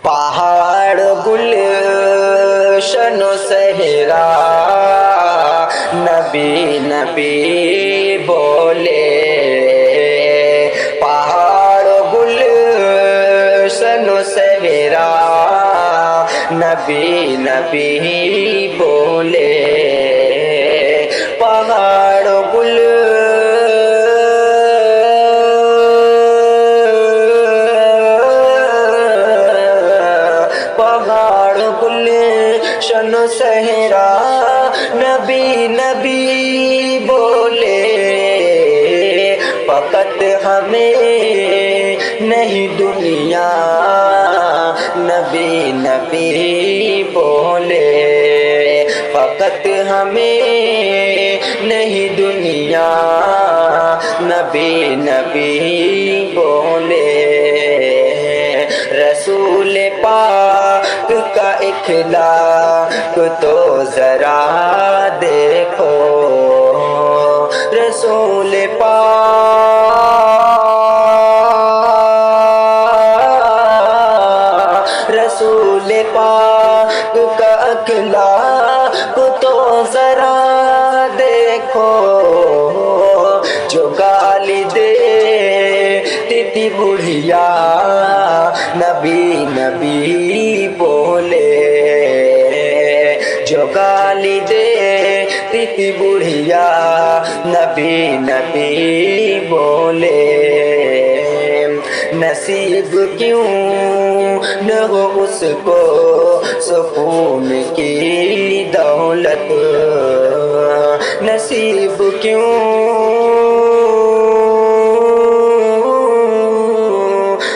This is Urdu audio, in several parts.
پہاڑ گلشن و صحرا نبی نبی بولے، پہاڑ گلشن و صحرا نبی نبی بولے، پہاڑ گل گلشن و صحرا نبی نبی بولے، فقط ہمیں نہیں دنیا نبی نبی بولے، فقط ہمیں نہیں دنیا نبی نبی بولے، رسول پاک کا اخلاق تو ذرا دیکھو، رسول پاک کا اخلاق تو ذرا دیکھو، جو گالی دیتی تھی بڑھیا نبی نبی بولے، جو گالی دیتی تھی بڑھیا نبی نبی بولے، نصیب کیوں نہ ہو اس کو سکون کی دولت، نصیب کیوں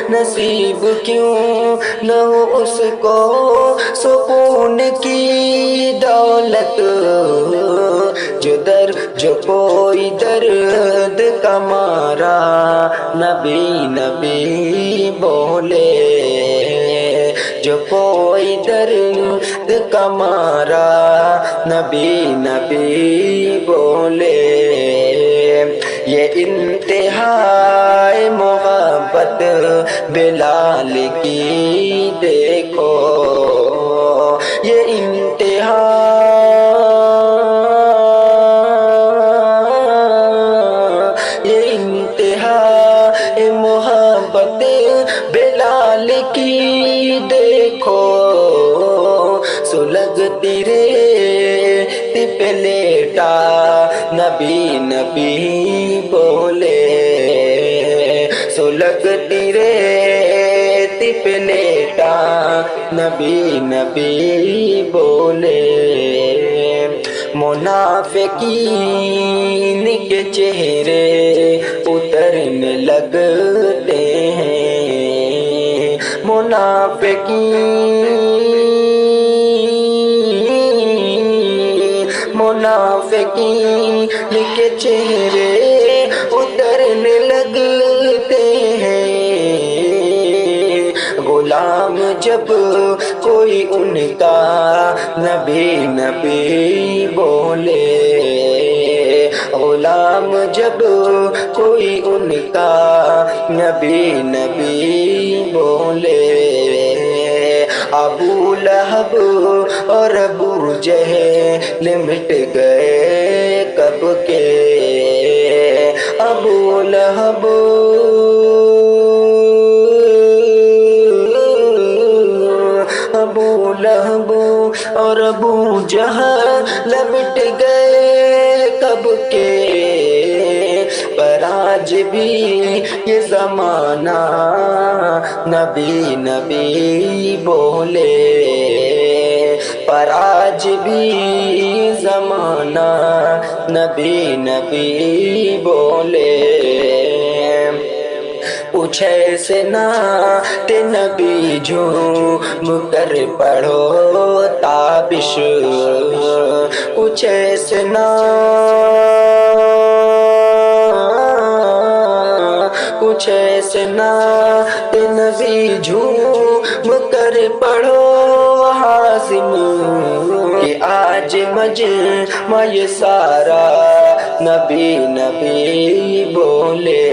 نصیب کیوں نہ ہو اس کو سکون کی دولت، جو کوئی درد کا مارا نبی نبی بولے، جو کوئی درد کا مارا نبی نبی بولے، یہ انتہائی محبت بلال کی دیکھو، یہ انتہائی محبت بلال کی دیکھو، سلگتی ریت پہ لیٹا نبی نبی بولے، سلگتی ریت پہ لیٹا نبی نبی بولے، منافقین کے چہرے اترنے لگتے ہیں، منافقین کے چہرے اترنے لگتے ہیں، غلام جب کوئی ان کا نبی نبی بولے، غلام جب کوئی ان کا نبی نبی بولے، ابو لہب اور ابو جہل مٹ گئے کب کے، ابو لہب اور ابو جہل مٹ گئے کب کے، پر آج بھی یہ زمانہ نبی نبی بولے، پر آج بھی زمانہ نبی نبی بولے، پوچھے سے نعت نبی جھوم کر پڑھو تابش، پوچھے سے نعت نبی جھوم کر پڑھو حازم، کہ آج مجمع یہ سارا نبی نبی بولے،